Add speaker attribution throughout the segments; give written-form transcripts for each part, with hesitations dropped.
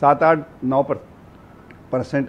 Speaker 1: 7-8-9%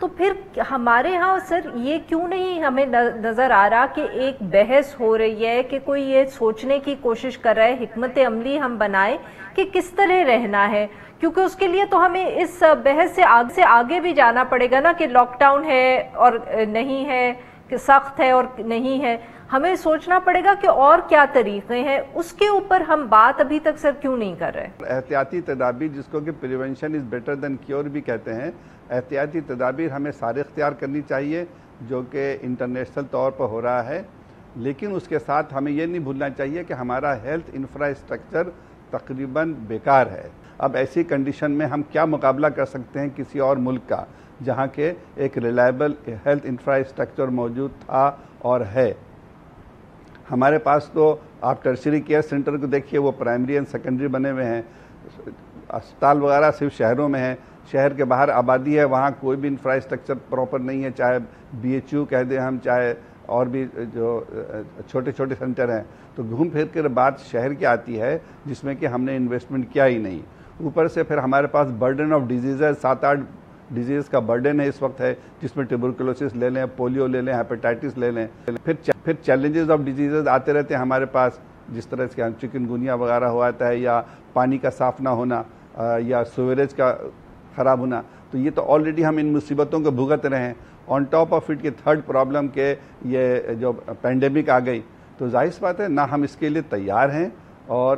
Speaker 2: تو پھر ہمارے ہاں سر یہ کیوں نہیں ہمیں نظر آ رہا کہ ایک بحث ہو رہی ہے کہ کوئی یہ سوچنے کی کوشش کر رہا ہے، حکمت عملی ہم بنائیں کہ کس طرح رہنا ہے، کیونکہ اس کے لیے تو ہمیں اس بحث سے آگے بھی جانا پڑے گا نا کہ لاک ڈاؤن ہے اور نہیں ہے، کہ سخت ہے اور نہیں ہے، ہمیں سوچنا پڑے گا کہ اور کیا طریقے ہیں، اس کے اوپر ہم بات ابھی تک سر کیوں نہیں کر رہے؟
Speaker 1: احتیاطی تدابیر، جس کو کہ prevention is better than cure بھی کہتے ہیں، احتیاطی تدابیر ہمیں سارے اختیار کرنی چاہیے جو کہ انٹرنیشنل طور پر ہو رہا ہے، لیکن اس کے ساتھ ہمیں یہ نہیں بھولنا چاہیے کہ ہمارا ہیلتھ انفراسٹرکچر تقریباً بیکار ہے۔ اب ایسی کنڈیشن میں ہم کیا مقابلہ کر سکتے ہیں کسی اور ملک کا جہاں کہ ایک ریلائبل ہیلتھ انفراسٹرکچر موجود تھا اور ہے؟ ہمارے پاس تو آپ ٹرشری کیئر سینٹر کو دیکھیے، وہ پرائمری اینڈ سیکنڈری بنے ہوئے ہیں، اسپتال وغیرہ صرف شہروں میں ہیں، شہر کے باہر آبادی ہے، وہاں کوئی بھی انفراسٹرکچر پراپر نہیں ہے، چاہے BHU کہہ دیں ہم، چاہے اور بھی جو چھوٹے چھوٹے سینٹر ہیں، تو گھوم پھر کر بات شہر کی آتی ہے جس میں کہ ہم نے انویسٹمنٹ کیا ہی نہیں۔ اوپر سے پھر ہمارے پاس برڈن آف ڈیزیز ہے، 7-8 ڈیزیز کا برڈن ہے اس وقت ہے، جس میں ٹیوبرکلوسس لے لیں، پولیو لے لیں، ہیپیٹائٹس لے لیں، پھر چیلنجز آف ڈیزیزز آتے رہتے ہیں ہمارے پاس، جس طرح سے چکن گونیا وغیرہ ہو آتا ہے، یا پانی کا صاف نہ ہونا، یا سویریج کا خراب ہونا، تو یہ تو آلریڈی ہم ان مصیبتوں کو بھگت رہے ہیں۔ آن ٹاپ آف اٹ کی تھرڈ پرابلم کہ یہ جو پینڈیمک آ گئی، تو ظاہر سی بات ہے نہ ہم اس کے لیے تیار ہیں، اور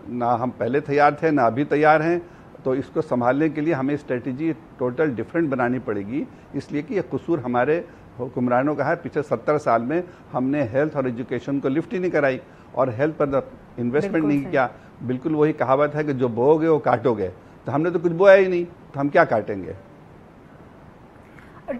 Speaker 1: نہ ہم پہلے تیار تھے نہ ابھی تیار ہیں، تو اس کو سنبھالنے کے لیے ہمیں اسٹریٹجی ٹوٹل ڈیفرنٹ بنانی پڑے گی، اس لیے کہ یہ قصور ہمارے حکمرانوں کا ہے۔ پچھلے 70 سال میں ہم نے ہیلتھ اور ایجوکیشن کو لفٹ ہی نہیں کرائی اور ہیلتھ پر انویسٹمنٹ نہیں کیا۔ بالکل وہی کہاوت ہے کہ جو بو گے وہ کاٹو گے، تو ہم نے تو کچھ بویا ہی نہیں، تو ہم کیا کاٹیں گے؟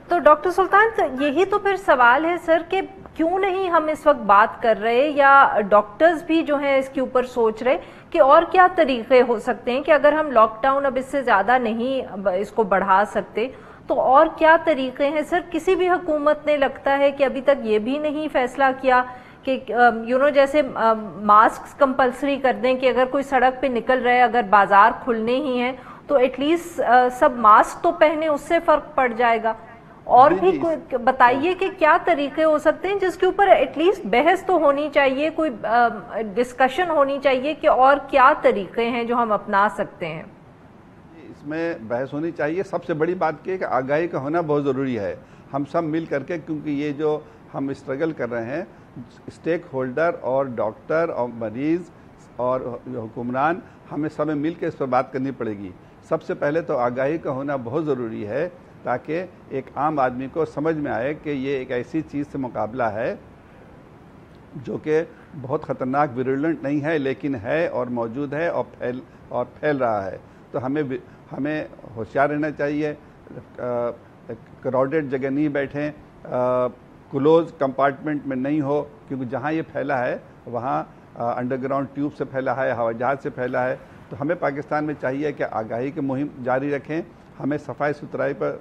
Speaker 2: تو ڈاکٹر سلطان، یہی تو پھر سوال ہے سر کہ کیوں نہیں ہم اس وقت بات کر رہے، یا ڈاکٹرز بھی جو ہیں اس کے اوپر سوچ رہے کہ اور کیا طریقے ہو سکتے ہیں کہ اگر ہم لاک ڈاؤن اب اس سے زیادہ نہیں اس کو بڑھا سکتے تو اور کیا طریقے ہیں؟ سر کسی بھی حکومت نے لگتا ہے کہ ابھی تک یہ بھی نہیں فیصلہ کیا کہ جیسے ماسک کمپلسری کر دیں کہ اگر کوئی سڑک پہ نکل رہے، اگر بازار کھلنے ہی ہیں تو ایٹ لیسٹ سب ماسک تو پہنے، اس سے فرق پڑ جائے گا۔ اور بھی بتائیے کہ کیا طریقے ہو سکتے ہیں جس کے اوپر ایٹ لیسٹ بحث تو ہونی چاہیے، کوئی ڈسکشن ہونی چاہیے کہ اور کیا طریقے ہیں جو ہم اپنا سکتے ہیں؟
Speaker 1: اس میں بحث ہونی چاہیے۔ سب سے بڑی بات کہ آگاہی کا ہونا بہت ضروری ہے، ہم سب مل کر کے، کیونکہ یہ جو ہم اسٹرگل کر رہے ہیں، اسٹیک ہولڈر اور ڈاکٹر اور مریض اور حکمران، ہمیں سب مل کے اس پر بات کرنی پڑے گی۔ سب سے پہلے تو آگاہی کا ہونا بہت ضروری ہے، تاکہ ایک عام آدمی کو سمجھ میں آئے کہ یہ ایک ایسی چیز سے مقابلہ ہے جو کہ بہت خطرناک، ویرولنٹ نہیں ہے، لیکن ہے اور موجود ہے اور پھیل رہا ہے۔ تو ہمیں ہوشیار رہنا چاہیے، کراؤڈڈ جگہ نہیں بیٹھیں، کلوز کمپارٹمنٹ میں نہیں ہو، کیونکہ جہاں یہ پھیلا ہے وہاں انڈر گراؤنڈ ٹیوب سے پھیلا ہے، ہوائی جہاز سے پھیلا ہے۔ تو ہمیں پاکستان میں چاہیے کہ آگاہی کی مہم جاری رکھیں، ہمیں صفائی ستھرائی پر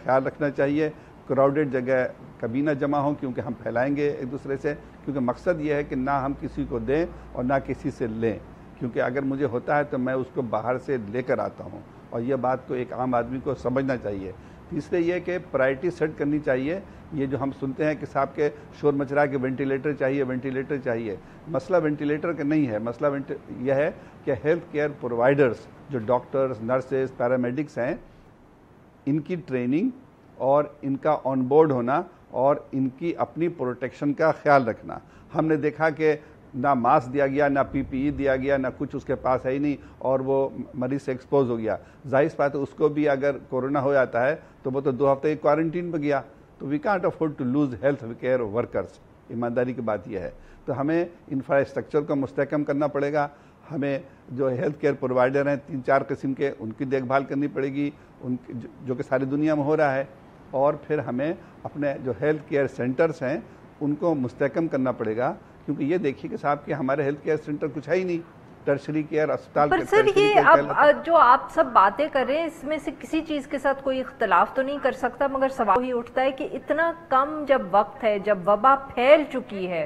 Speaker 1: خیال رکھنا چاہیے، کراؤڈڈ جگہ کبھی نہ جمع ہوں، کیونکہ ہم پھیلائیں گے ایک دوسرے سے، کیونکہ مقصد یہ ہے کہ نہ ہم کسی کو دیں اور نہ کسی سے لیں، کیونکہ اگر مجھے ہوتا ہے تو میں اس کو باہر سے لے کر آتا ہوں، اور یہ بات کو ایک عام آدمی کو سمجھنا چاہیے۔ تیسرے یہ کہ پرائرٹی سیٹ کرنی چاہیے۔ یہ جو ہم سنتے ہیں کہ صاحب کے شور مچ رہا ہے کہ وینٹیلیٹر چاہیے، مسئلہ وینٹیلیٹر کا نہیں ہے، مسئلہ یہ ہے کہ ہیلتھ کیئر پرووائڈرز جو ڈاکٹرز، نرسز، پیرامیڈکس ہیں، ان کی ٹریننگ اور ان کا آن بورڈ ہونا اور ان کی اپنی پروٹیکشن کا خیال رکھنا۔ ہم نے دیکھا کہ نہ ماسک دیا گیا، نہ PPE دیا گیا، نہ کچھ اس کے پاس ہے ہی نہیں، اور وہ مریض سے ایکسپوز ہو گیا۔ ظاہر بات ہے اس کو بھی اگر کورونا ہو جاتا ہے تو وہ تو 2 ہفتے کوارنٹین پہ گیا۔ تو we can't afford to lose health care workers, ایمانداری کی بات یہ ہے۔ تو ہمیں انفراسٹرکچر کو مستحکم کرنا پڑے گا، ہمیں جو ہیلتھ کیئر پرووائڈر ہیں 3-4 قسم کے، ان کی دیکھ بھال کرنی پڑے گی، جو کہ ساری دنیا میں ہو رہا ہے، اور پھر ہمیں اپنے جو ہیلتھ کیئر سینٹرز ہیں ان کو مستحکم کرنا پڑے گا، کیونکہ یہ دیکھیے کہ صاحب کہ ہمارے ہیلتھ کیئر سینٹر کچھ ہے ہی نہیں، ٹرشری کیئر اسپتال۔
Speaker 2: پر سر یہ اب جو آپ سب باتیں کر رہے ہیں اس میں سے کسی چیز کے ساتھ کوئی اختلاف تو نہیں کر سکتا، مگر سوال ہی اٹھتا ہے کہ اتنا کم جب وقت ہے، جب وبا پھیل چکی ہے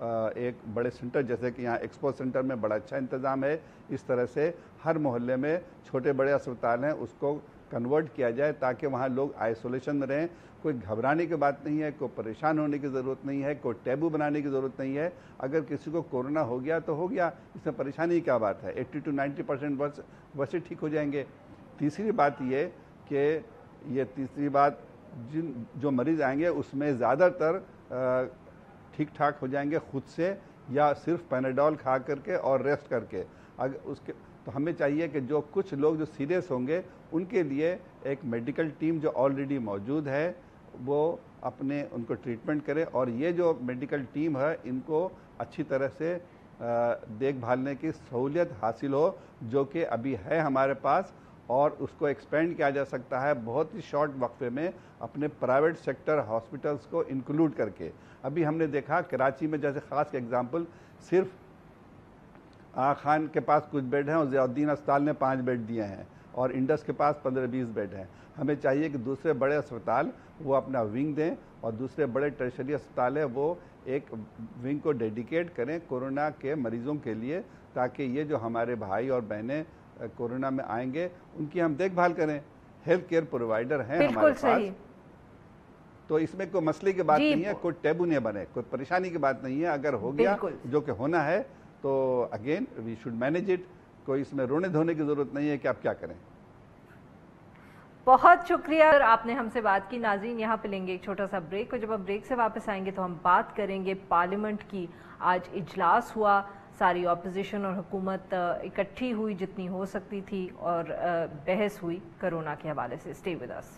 Speaker 1: ایک بڑے سینٹر جیسے کہ یہاں ایکسپو سینٹر میں بڑا اچھا انتظام ہے، اس طرح سے ہر محلے میں چھوٹے بڑے اسپتال ہیں اس کو کنورٹ کیا جائے تاکہ وہاں لوگ آئسولیشن میں رہیں. کوئی گھبرانے کی بات نہیں ہے، کوئی پریشان ہونے کی ضرورت نہیں ہے، کوئی ٹیبو بنانے کی ضرورت نہیں ہے. اگر کسی کو کورونا ہو گیا تو ہو گیا، اس میں پریشانی کی کیا بات ہے. 80 to 90% ویسے ٹھیک ہو جائیں گے. تیسری بات یہ کہ جو مریض آئیں گے اس میں زیادہ تر ٹھیک ٹھاک ہو جائیں گے خود سے یا صرف پیناڈول کھا کر کے اور ریسٹ کر کے. تو ہمیں چاہیے کہ جو کچھ لوگ جو سیریس ہوں گے ان کے لیے ایک میڈیکل ٹیم جو آلریڈی موجود ہے وہ ان کو ٹریٹمنٹ کرے، اور یہ جو میڈیکل ٹیم ہے ان کو اچھی طرح سے دیکھ بھالنے کی سہولیت حاصل ہو، جو کہ ابھی ہے ہمارے پاس، اور اس کو ایکسپینڈ کیا جا سکتا ہے بہت ہی شارٹ وقفے میں اپنے پرائیویٹ سیکٹر ہاسپٹلس کو انکلوڈ کر کے. ابھی ہم نے دیکھا کراچی میں جیسے خاص ایگزامپل، صرف آغا خان کے پاس کچھ بیڈ ہیں اور ضیاء الدین اسپتال نے 5 بیڈ دیے ہیں، اور انڈس کے پاس 15-20 بیڈ ہیں. ہمیں چاہیے کہ دوسرے بڑے اسپتال وہ اپنا ونگ دیں، اور دوسرے بڑے ٹرشری اسپتال ہیں وہ ایک ونگ کو ڈیڈیکیٹ کریں کورونا کے مریضوں کے لیے، تاکہ یہ جو ہمارے بھائی اور بہنیں کورونا میں آئیں گے ان کی ہم دیکھ بھال کریں. ہیلتھ کیئر پرووائڈر ہیں ہمارے پاس، تو اس میں کوئی مسئلے کی بات نہیں ہے، کوئی ٹیبو نہیں بنے، کوئی پریشانی کی بات نہیں ہے. اگر ہو گیا جو کہ ہونا ہے تو again we should manage it. کوئی اس میں رونے دھونے کی ضرورت نہیں ہے کہ آپ کیا کریں.
Speaker 2: بہت شکریہ آپ نے ہم سے بات کی. ناظرین یہاں پہ لیں گے ایک چھوٹا سا بریک، اور جب ہم بریک سے واپس آئیں گے تو ہم بات کریں گے پارلیمنٹ کی. آج اجلاس ہوا، ساری اپوزیشن اور حکومت اکٹھی ہوئی جتنی ہو سکتی تھی، اور بحث ہوئی کرونا کے حوالے سے. Stay with us.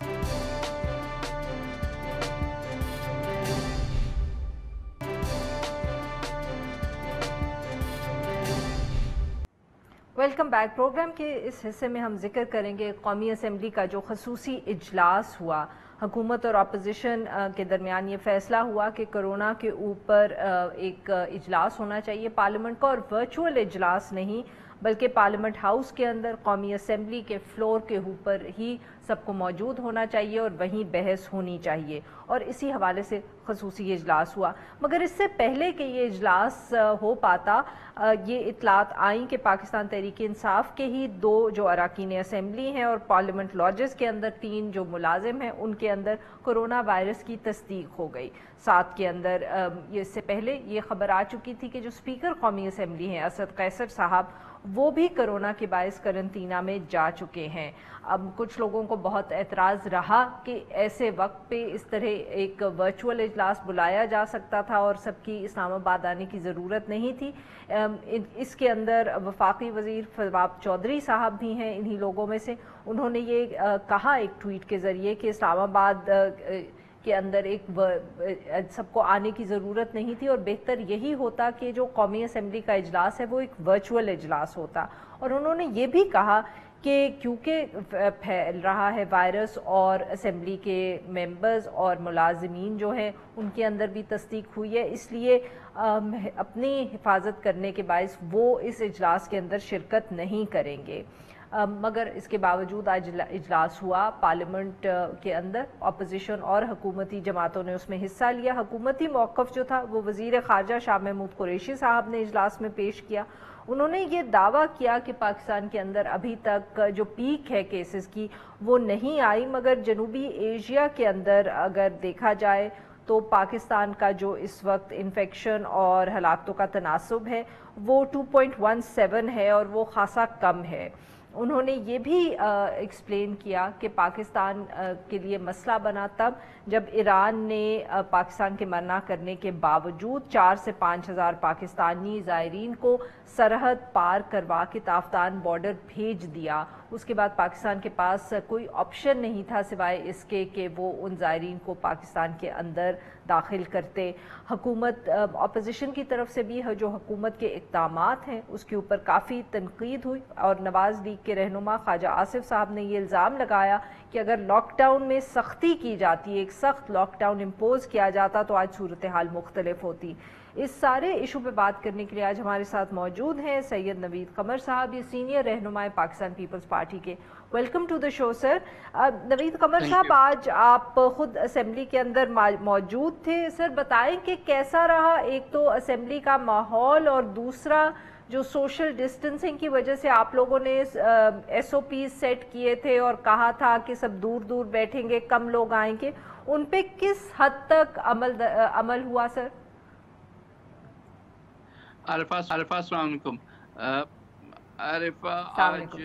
Speaker 2: Welcome back. Program کے اس حصے میں ہم ذکر کریں گے قومی اسمبلی کا جو خصوصی اجلاس ہوا. حکومت اور اپوزیشن کے درمیان یہ فیصلہ ہوا کہ کرونا کے اوپر ایک اجلاس ہونا چاہیے پارلیمنٹ کا، اور ورچوئل اجلاس نہیں بلکہ پارلیمنٹ ہاؤس کے اندر قومی اسمبلی کے فلور کے اوپر ہی سب کو موجود ہونا چاہیے اور وہیں بحث ہونی چاہیے، اور اسی حوالے سے خصوصی اجلاس ہوا. مگر اس سے پہلے کہ یہ اجلاس ہو پاتا، یہ اطلاعات آئیں کہ پاکستان تحریک انصاف کے ہی 2 جو اراکین اسمبلی ہیں اور پارلیمنٹ لاجز کے اندر 3 جو ملازم ہیں ان کے اندر کرونا وائرس کی تصدیق ہو گئی. 7 کے اندر اس سے پہلے یہ خبر آ چکی تھی کہ جو اسپیکر قومی اسمبلی ہیں اسد قیصر صاحب، وہ بھی کرونا کے باعث قرنطینہ میں جا چکے ہیں. اب کچھ لوگوں کو بہت اعتراض رہا کہ ایسے وقت پہ اس طرح ایک ورچوئل اجلاس بلایا جا سکتا تھا اور سب کی اسلام آباد آنے کی ضرورت نہیں تھی. اس کے اندر وفاقی وزیر فواد چودھری صاحب بھی ہیں انہی لوگوں میں سے. انہوں نے یہ کہا ایک ٹویٹ کے ذریعے کہ اسلام آباد کے اندر سب کو آنے کی ضرورت نہیں تھی، اور بہتر یہی ہوتا کہ جو قومی اسمبلی کا اجلاس ہے وہ ایک ورچوئل اجلاس ہوتا. اور انہوں نے یہ بھی کہا کہ کیونکہ پھیل رہا ہے وائرس اور اسمبلی کے ممبرز اور ملازمین جو ہیں ان کے اندر بھی تصدیق ہوئی ہے، اس لیے اپنی حفاظت کرنے کے باعث وہ اس اجلاس کے اندر شرکت نہیں کریں گے. مگر اس کے باوجود آج اجلاس ہوا پارلیمنٹ کے اندر. اپوزیشن اور حکومتی جماعتوں نے اس میں حصہ لیا. حکومتی موقف جو تھا وہ وزیر خارجہ شاہ محمود قریشی صاحب نے اجلاس میں پیش کیا. انہوں نے یہ دعویٰ کیا کہ پاکستان کے اندر ابھی تک جو پیک ہے کیسز کی وہ نہیں آئی، مگر جنوبی ایشیا کے اندر اگر دیکھا جائے تو پاکستان کا جو اس وقت انفیکشن اور ہلاکتوں کا تناسب ہے وہ 2.17 ہے اور وہ خاصا کم ہے. انہوں نے یہ بھی ایکسپلین کیا کہ پاکستان کے لیے مسئلہ بنا تب جب ایران نے پاکستان کے منع کرنے کے باوجود 4 سے 5 ہزار پاکستانی زائرین کو سرحد پار کروا کے تافتان بارڈر بھیج دیا. اس کے بعد پاکستان کے پاس کوئی آپشن نہیں تھا سوائے اس کے کہ وہ ان زائرین کو پاکستان کے اندر داخل کرتے. حکومت اپوزیشن کی طرف سے بھی جو حکومت کے اقدامات ہیں اس کے اوپر کافی تنقید ہوئی، اور نواز لیگ کے رہنما خواجہ آصف صاحب نے یہ الزام لگایا کہ اگر لاک ڈاؤن میں سختی کی جاتی، ایک سخت لاک ڈاؤن امپوز کیا جاتا تو آج صورتحال مختلف ہوتی. اس سارے ایشو پہ بات کرنے کے لیے آج ہمارے ساتھ موجود ہیں سید نوید قمر صاحب، یہ سینئر رہنمائے پاکستان پیپلز پارٹی کے. ویلکم ٹو دا شو سر. نوید قمر صاحب، آج آپ خود اسمبلی کے اندر موجود تھے. سر بتائیں کہ کیسا رہا ایک تو اسمبلی کا ماحول، اور دوسرا جو سوشل ڈسٹنسنگ کی وجہ سے آپ لوگوں نے ایس او پیز سیٹ کیے تھے اور کہا تھا کہ سب دور دور بیٹھیں گے، کم لوگ آئیں گے، ان پہ کس حد تک عمل ہوا سر؟
Speaker 3: عارفہ السلام علیکم. عارفہ، آج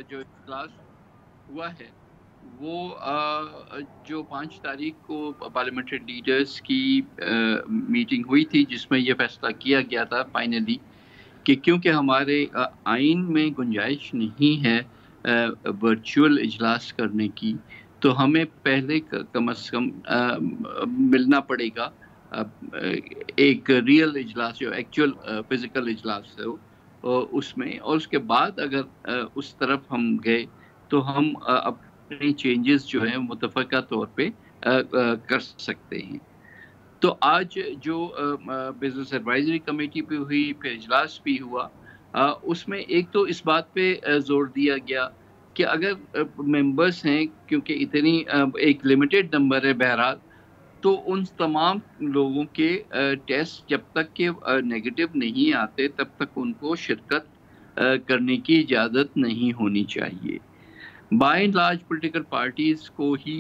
Speaker 3: جو اجلاس ہوا ہے وہ جو 5 تاریخ کو پارلیمنٹری لیڈرز کی میٹنگ ہوئی تھی، جس میں یہ فیصلہ کیا گیا تھا فائنلی کہ کیونکہ ہمارے آئین میں گنجائش نہیں ہے ورچوئل اجلاس کرنے کی، تو ہمیں پہلے کم از کم ملنا پڑے گا ایک ریئل اجلاس جو ایکچوئل فزیکل اجلاس ہو اس میں، اور اس کے بعد اگر اس طرف ہم گئے تو ہم اپنی چینجز جو ہیں متفقہ طور پہ کر سکتے ہیں. تو آج جو بزنس ایڈوائزری کمیٹی پہ ہوئی، پھر اجلاس بھی ہوا، اس میں ایک تو اس بات پہ زور دیا گیا کہ اگر ممبرس ہیں، کیونکہ اتنی ایک لمیٹڈ نمبر ہے بہرحال، تو ان تمام لوگوں کے ٹیسٹ جب تک کہ نیگیٹو نہیں آتے تب تک ان کو شرکت کرنے کی اجازت نہیں ہونی چاہیے. By and large political parties کو ہی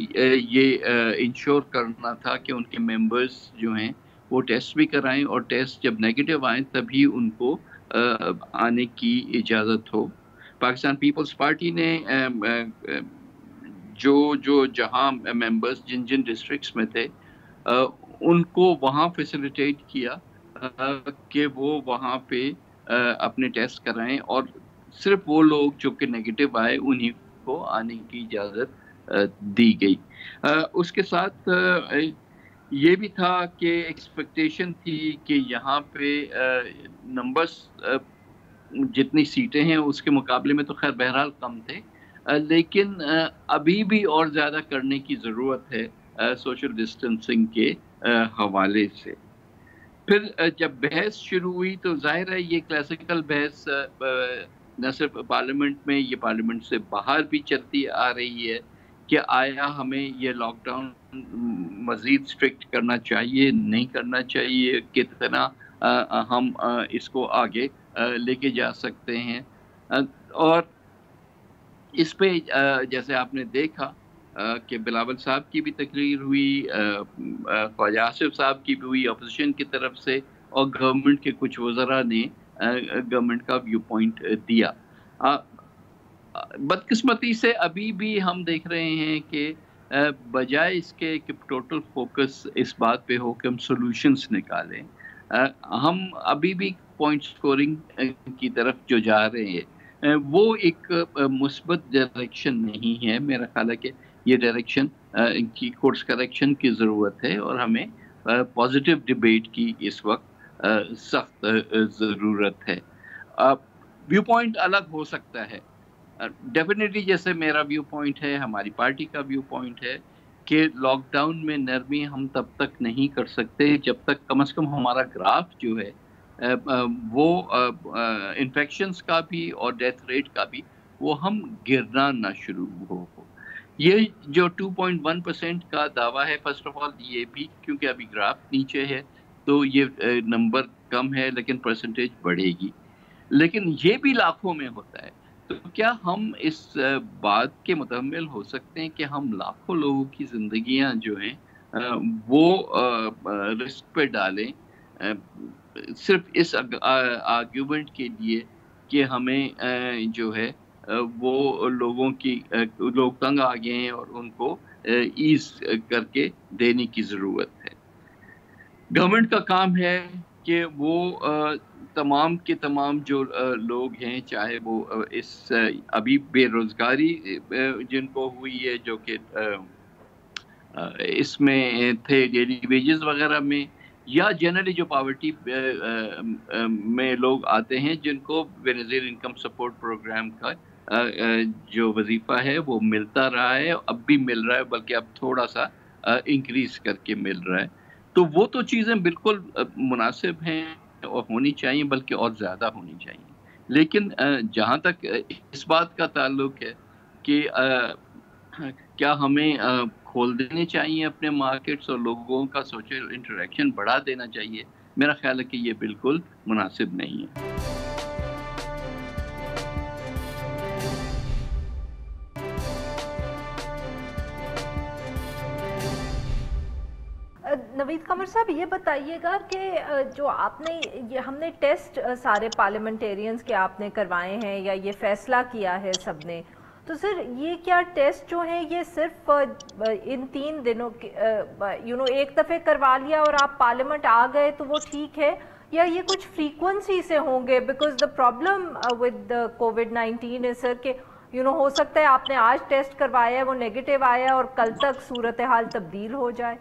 Speaker 3: یہ انشور کرنا تھا کہ ان کے ممبرز جو ہیں وہ ٹیسٹ بھی کرائیں، اور ٹیسٹ جب نیگیٹو آئیں تبھی ان کو آنے کی اجازت ہو. پاکستان پیپلز پارٹی نے جو جہاں ممبرز جن ڈسٹرکٹس میں تھے ان کو وہاں فیسیلیٹیٹ کیا کہ وہ وہاں پہ اپنے ٹیسٹ کرائیں، اور صرف وہ لوگ جو کہ نیگیٹو آئے انہی کو آنے کی اجازت دی گئی. اس کے ساتھ یہ بھی تھا کہ ایکسپیکٹیشن تھی کہ یہاں پہ نمبرز جتنی سیٹیں ہیں اس کے مقابلے میں تو خیر بہرحال کم تھے، لیکن ابھی بھی اور زیادہ کرنے کی ضرورت ہے سوشل ڈسٹنسنگ کے حوالے سے. پھر جب بحث شروع ہوئی تو ظاہر ہے یہ کلاسیکل بحث نہ صرف پارلیمنٹ میں، یہ پارلیمنٹ سے باہر بھی چلتی آ رہی ہے کہ آیا ہمیں یہ لاک ڈاؤن مزید اسٹرکٹ کرنا چاہیے، نہیں کرنا چاہیے، کتنا ہم اس کو آگے لے کے جا سکتے ہیں. اور اس پہ جیسے آپ نے دیکھا کہ بلاول صاحب کی بھی تقریر ہوئی، خواجہ آصف صاحب کی بھی ہوئی اپوزیشن کی طرف سے، اور گورنمنٹ کے کچھ وزراء نے گورنمنٹ کا ویو پوائنٹ دیا. بدقسمتی سے ابھی بھی ہم دیکھ رہے ہیں کہ بجائے اس کے کہ ٹوٹل فوکس اس بات پہ ہو کہ ہم سولوشنز نکالیں، ہم ابھی بھی پوائنٹ سکورنگ کی طرف جو جا رہے ہیں وہ ایک مثبت ڈائریکشن نہیں ہے. میرا خیال ہے کہ یہ ڈائریکشن کی کورس کریکشن کی ضرورت ہے، اور ہمیں پازیٹیو ڈیبیٹ کی اس وقت سخت ضرورت ہے. ویو پوائنٹ الگ ہو سکتا ہے ڈیفینیٹلی، جیسے میرا ویو پوائنٹ ہے، ہماری پارٹی کا ویو پوائنٹ ہے کہ لاک ڈاؤن میں نرمی ہم تب تک نہیں کر سکتے جب تک کم از کم ہمارا گراف جو ہے وہ انفیکشنز کا بھی اور ڈیتھ ریٹ کا بھی وہ ہم گرنا نہ شروع ہو. یہ جو 2.1% کا دعویٰ ہے، فرسٹ آف آل یہ بھی کیونکہ ابھی گراف نیچے ہے تو یہ نمبر کم ہے، لیکن پرسنٹیج بڑھے گی، لیکن یہ بھی لاکھوں میں ہوتا ہے. تو کیا ہم اس بات کے متحمل ہو سکتے ہیں کہ ہم لاکھوں لوگوں کی زندگیاں جو ہیں وہ رسک پہ ڈالیں صرف اس آرگیومنٹ کے لیے کہ ہمیں جو ہے وہ لوگ تنگ آ گئے ہیں اور ان کو ایز کر کے دینے کی ضرورت ہے. گورنمنٹ کا کام ہے کہ وہ تمام کے تمام جو لوگ ہیں، چاہے وہ اس ابھی بے روزگاری جن کو ہوئی ہے، جو کہ اس میں تھے ڈیلی ویجز وغیرہ میں، یا جنرلی جو پاورٹی میں لوگ آتے ہیں جن کو بے نظیر انکم سپورٹ پروگرام کا جو وظیفہ ہے وہ ملتا رہا ہے، اب بھی مل رہا ہے، بلکہ اب تھوڑا سا انکریز کر کے مل رہا ہے. تو وہ تو چیزیں بالکل مناسب ہیں اور ہونی چاہیے، بلکہ اور زیادہ ہونی چاہیے. لیکن جہاں تک اس بات کا تعلق ہے کہ کیا ہمیں کھول دینے چاہیے اپنے مارکیٹس اور لوگوں کا سوشل انٹریکشن بڑھا دینا چاہیے، میرا خیال ہے کہ یہ بالکل مناسب نہیں ہے.
Speaker 2: نوید قمر صاحب یہ بتائیے گا کہ جو آپ نے ہم نے ٹیسٹ سارے پارلیمنٹیرینز کے آپ نے کروائے ہیں یا یہ فیصلہ کیا ہے سب نے، تو سر یہ کیا ٹیسٹ جو ہیں یہ صرف ان 3 دنوں ایک دفعہ کروا لیا اور آپ پارلیمنٹ آ گئے تو وہ ٹھیک ہے، یا یہ کچھ فریکوینسی سے ہوں گے؟ Because the problem with COVID-19 ہے سر کہ ہو سکتا ہے آپ نے آج ٹیسٹ کروایا ہے، وہ نیگیٹو آیا اور کل تک صورتحال تبدیل ہو جائے.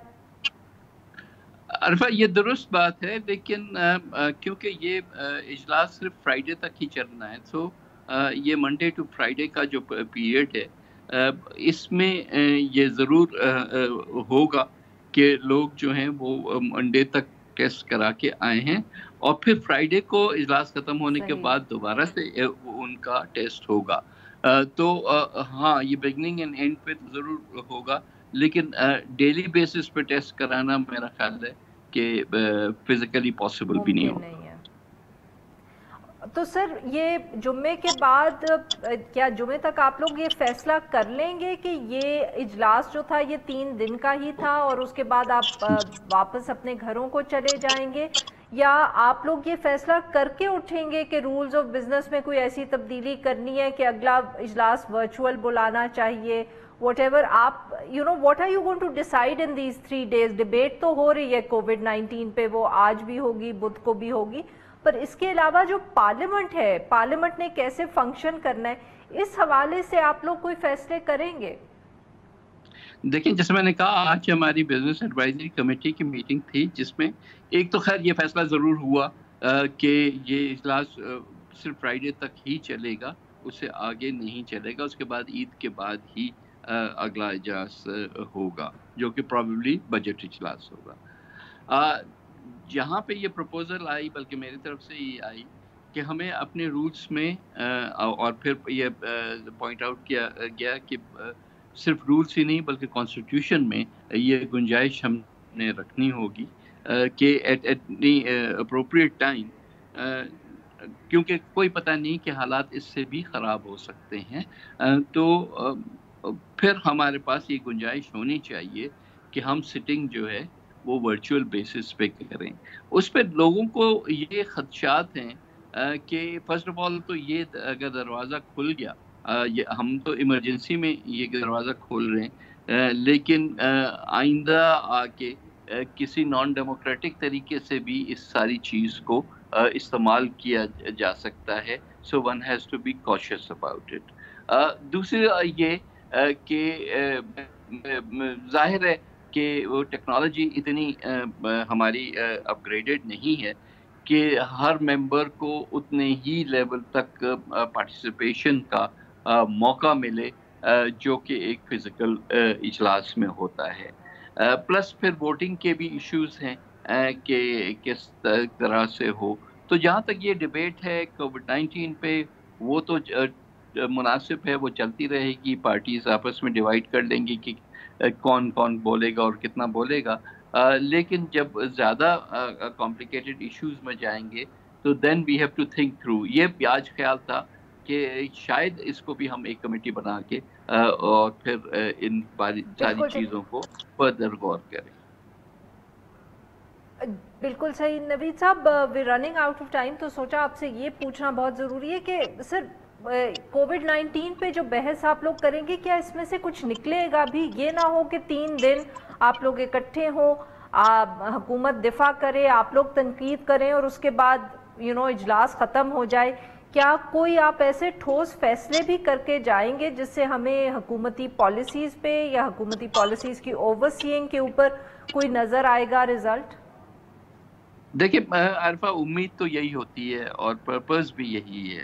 Speaker 3: عرفہ یہ درست بات ہے، لیکن کیونکہ یہ اجلاس صرف فرائیڈے تک ہی چلنا ہے، تو یہ منڈے ٹو فرائیڈے کا جو پیریڈ ہے اس میں یہ ضرور ہوگا کہ لوگ جو ہیں وہ منڈے تک ٹیسٹ کرا کے آئے ہیں اور پھر فرائیڈے کو اجلاس ختم ہونے کے بعد دوبارہ سے ان کا ٹیسٹ ہوگا. تو ہاں یہ بگننگ اینڈ اینڈ پہ ضرور ہوگا، لیکن ڈیلی بیسس پہ ٹیسٹ کرانا میرا خیال ہے کہ فزیکلی پاسبل بھی نہیں ہوگا.
Speaker 2: تو سر یہ جمعے کے بعد کیا جمعے تک آپ لوگ یہ فیصلہ کر لیں گے کہ یہ اجلاس جو تھا یہ 3 دن کا ہی تھا اور اس کے بعد آپ واپس اپنے گھروں کو چلے جائیں گے، یا آپ لوگ یہ فیصلہ کر کے اٹھیں گے کہ رولز آف بزنس میں کوئی ایسی تبدیلی کرنی ہے کہ اگلا اجلاس ورچوئل بلانا چاہیے؟ whatever آپ what are you going to decide in these 3 days؟ Debate تو ہو رہی ہے کووڈ-19 پہ، وہ آج بھی ہوگی، بدھ کو بھی ہوگی، پر اس کے علاوہ جو پارلیمنٹ ہے، پارلیمنٹ نے کیسے فنکشن کرنا ہے، اس حوالے سے آپ لوگ کوئی فیصلے کریں گے؟
Speaker 3: دیکھیں جیسے میں نے کہا آج ہماری بزنس ایڈوائزری کمیٹی کی میٹنگ تھی، جس میں ایک تو خیر یہ فیصلہ ضرور ہوا کہ یہ اجلاس صرف فرائیڈے تک ہی چلے گا، اس سے آگے نہیں چلے گا، اس کے بعد عید کے بعد ہی اگلا اجلاس ہوگا جو کہ پروبیبلی بجٹ اجلاس ہوگا. جہاں پہ یہ پروپوزل آئی، بلکہ میری طرف سے یہ آئی کہ ہمیں اپنے رولز میں اور پھر یہ پوائنٹ آؤٹ کیا گیا کہ صرف رولز ہی نہیں بلکہ کانسٹیٹیوشن میں یہ گنجائش ہم نے رکھنی ہوگی کہ ایٹ اینی اپروپریٹ ٹائم، کیونکہ کوئی پتہ نہیں کہ حالات اس سے بھی خراب ہو سکتے ہیں، تو پھر ہمارے پاس یہ گنجائش ہونی چاہیے کہ ہم سٹنگ جو ہے وہ ورچوئل بیسس پہ کریں. اس پہ لوگوں کو یہ خدشات ہیں کہ فرسٹ آف آل تو یہ اگر دروازہ کھل گیا، ہم تو ایمرجنسی میں یہ دروازہ کھول رہے ہیں، لیکن آئندہ آ کے کسی نان ڈیموکریٹک طریقے سے بھی اس ساری چیز کو استعمال کیا جا سکتا ہے. So one has to be conscious about it. دوسری یہ کہ ظاہر ہے کہ وہ ٹیکنالوجی اتنی ہماری اپ گریڈڈ نہیں ہے کہ ہر ممبر کو اتنے ہی لیول تک پارٹیسپیشن کا موقع ملے جو کہ ایک فزیکل اجلاس میں ہوتا ہے. پلس پھر ووٹنگ کے بھی ایشوز ہیں کہ کس طرح سے ہو. تو جہاں تک یہ ڈیبیٹ ہے کووڈ-19 پہ، وہ تو مناسب ہے، وہ چلتی رہے گی، پارٹیز آپس میں ڈیوائڈ کر لیں گی کہ کون کون بولے گا اور کتنا بولے گا. لیکن جب زیادہ کمپلیکیٹڈ ایشوز میں جائیں گے تو then we have to think through. یہ آج خیال تھا کہ شاید اس کو بھی ہم ایک کمیٹی بنا کے اور پھر ان ساری چیزوں کو فردر غور کریں.
Speaker 2: بالکل صحیح. نوید صاحب وی رننگ آؤٹ آف ٹائم، تو سوچا آپ سے یہ پوچھنا بہت ضروری ہے کہ سر کووڈ-19 پہ جو بحث آپ لوگ کریں گے، کیا اس میں سے کچھ نکلے گا بھی؟ یہ نہ ہو کہ 3 دن آپ لوگ اکٹھے ہوں، حکومت دفاع کرے، آپ لوگ تنقید کریں اور اس کے بعد اجلاس ختم ہو جائے. کیا کوئی آپ ایسے ٹھوس فیصلے بھی کر کے جائیں گے جس سے ہمیں حکومتی پالیسیز پہ یا حکومتی پالیسیز کی اوور سیئنگ کے اوپر کوئی نظر آئے گا ریزلٹ؟
Speaker 3: دیکھیں عارفہ، امید تو یہی ہوتی ہے اور پرپز بھی یہی ہے.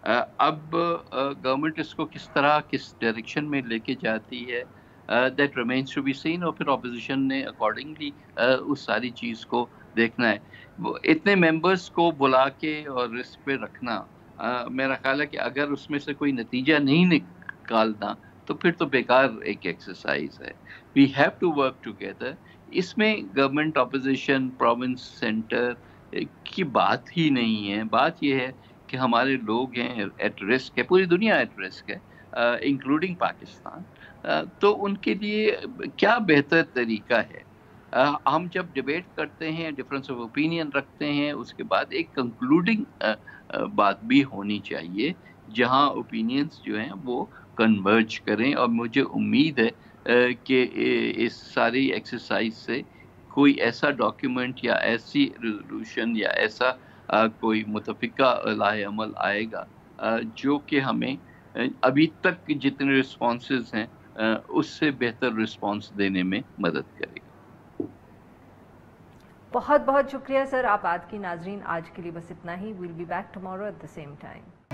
Speaker 3: اب گورنمنٹ اس کو کس طرح کس ڈائریکشن میں لے کے جاتی ہے that remains to be seen, اور پھر اپوزیشن نے اکارڈنگلی اس ساری چیز کو دیکھنا ہے. اتنے ممبرس کو بلا کے اور رسک پہ رکھنا، میرا خیال ہے کہ اگر اس میں سے کوئی نتیجہ نہیں نکالنا تو پھر تو بیکار ایک ایکسرسائز ہے. We have to work together. اس میں گورنمنٹ، اپوزیشن، پروونس، سینٹر کی بات ہی نہیں ہے. بات یہ ہے کہ ہمارے لوگ ہیں ایٹ رسک ہے، پوری دنیا ایٹ رسک ہے انکلوڈنگ پاکستان. تو ان کے لیے کیا بہتر طریقہ ہے؟ ہم جب ڈیبیٹ کرتے ہیں، ڈفرینس آف اوپینین رکھتے ہیں، اس کے بعد ایک کنکلوڈنگ بات بھی ہونی چاہیے جہاں اوپینینس جو ہیں وہ کنورج کریں. اور مجھے امید ہے کہ اس ساری ایکسرسائز سے کوئی ایسا ڈاکیومنٹ یا ایسی ریزولوشن یا ایسا کوئی متفقہ لائحہ عمل آئے گا جو کہ ہمیں ابھی تک جتنے رسپانسز ہیں اس سے بہتر رسپانس دینے میں مدد کرے گا.
Speaker 2: بہت بہت شکریہ سر. آپ آج کی ناظرین، آج کے لیے بس اتنا ہی. We'll be back tomorrow at the same time.